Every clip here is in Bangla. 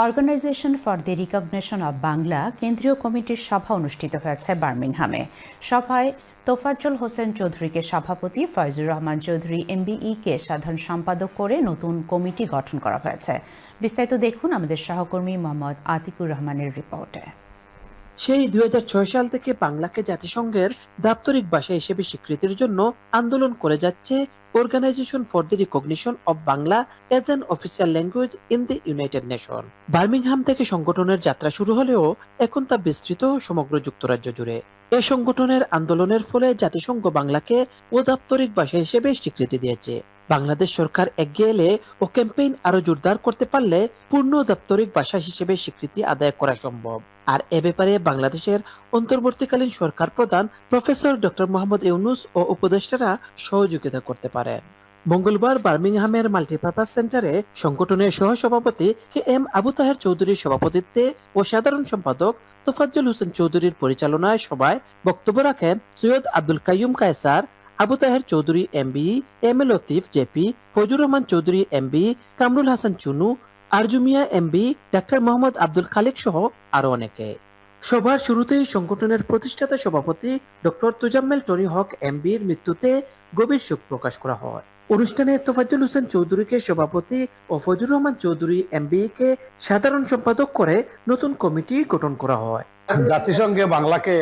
Organisation for the recognition of Bangla কেন্দ্রীয় কমিটির সভা অনুষ্ঠিত হয়েছে বার্মিংহামে। সভায় তোফাজ্জল হোসেন চৌধুরীকে সভাপতি, ফয়জুর রহমান চৌধুরী এমবিইকে সাধারণ সম্পাদক করে নতুন কমিটি গঠন করা হয়েছে। বিস্তারিত দেখুন আমাদের সহকর্মী মোহাম্মদ আতিকুর রহমানের রিপোর্টে। সেই 2006 সাল থেকে বাংলাকে জাতিসংঘের দাপ্তরিক ভাষা হিসেবে স্বীকৃতির জন্য আন্দোলন করে যাচ্ছে organisation for the recognition of Bangla as an official language in the United Nation. Birmingham থেকে সংগঠনের যাত্রা শুরু হলেও এখন তা বিস্তৃত সমগ্র যুক্তরাজ্য জুড়ে। এই সংগঠনের আন্দোলনের ফলে জাতিসংঘ বাংলাকে অদাপ্তরিক ভাষা হিসেবে স্বীকৃতি দিয়েছে। বাংলাদেশ সরকার এগিয়ে এলে ও ক্যাম্পেইন আরো জোরদার করতে পারলে পূর্ণ দাপ্তরিক ভাষা হিসেবে স্বীকৃতি আদায় করা সম্ভব। আর এ ব্যাপারে বাংলাদেশের অন্তর্বর্তীকালীন সরকার প্রধান প্রফেসর ডক্টর মোহাম্মদ ইউনুস ও উপদেষ্টারা সহযোগিতা করতে পারেন। মঙ্গলবার বার্মিংহামের মাল্টিপারপাস সেন্টারে সংগঠনের সহসভাপতি কে এম আবু তাহের চৌধুরীর সভাপতিত্বে ও সাধারণ সম্পাদক তোফাজ্জল হোসেন চৌধুরীর পরিচালনায় সভায় বক্তব্য রাখেন Syed Abdul Kaiyum Kaisar, Abu Taher Chowdhury MB, M A Latif JP, Fazlur Rahman Chowdhury MB, Kamrul Hasan Chunu, Arjumiya MB, doctor Mohammad Abdul Khalik সহ আরো অনেকে। সভার শুরুতেই সংগঠনের প্রতিষ্ঠাতা সভাপতি ডক্টর তোজাম্মেল টনি হক এমবির মৃত্যুতে গভীর শোক প্রকাশ করা হয়। অনুষ্ঠানে তোফাজ্জল হোসেন চৌধুরীকে সভাপতি ও ফজলুর রহমান চৌধুরী এমবিকে সাধারণ সম্পাদক করে নতুন কমিটি গঠন করা হয়। জাতিসংঘে বাংলাকে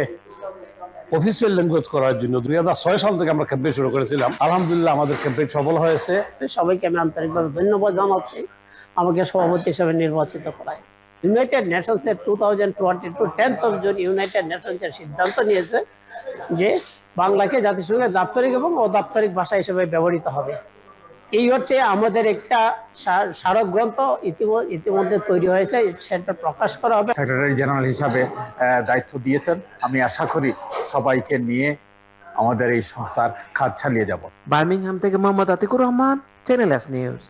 অফিসিয়াল ল্যাঙ্গুয়েজ করার জন্য 2006 সাল থেকে আমরা ক্যাম্পেইন শুরু করেছিলাম। আলহামদুলিল্লাহ আমাদের ক্যাম্পেইন সফল হয়েছে। সবাইকে আমি আন্তরিকভাবে ধন্যবাদ জানাচ্ছি আমাকে সভাপতি হিসেবে নির্বাচিত করায়। ইউনাইটেড নেশনসের 2022 10th of June ইউনাইটেড নেশনসের সিদ্ধান্ত নিয়েছে যে বাংলাকে জাতিসংঘের দাপ্তরিক এবং অদাপ্তরিক ভাষা হিসেবে ব্যবহৃত হবে। এই অর্থে আমাদের একটা স্মারক গ্রন্থ ইতিমধ্যে তৈরি হয়েছে, সেটা প্রকাশ করা হবে। সেক্রেটারি জেনারেল হিসাবে দায়িত্ব দিয়েছেন। আমি আশা করি সবাইকে নিয়ে আমাদের এই সংস্থার কাজ চালিয়ে যাব। বার্মিংহাম থেকে Mohammad Atikur Rahman, Channel S news.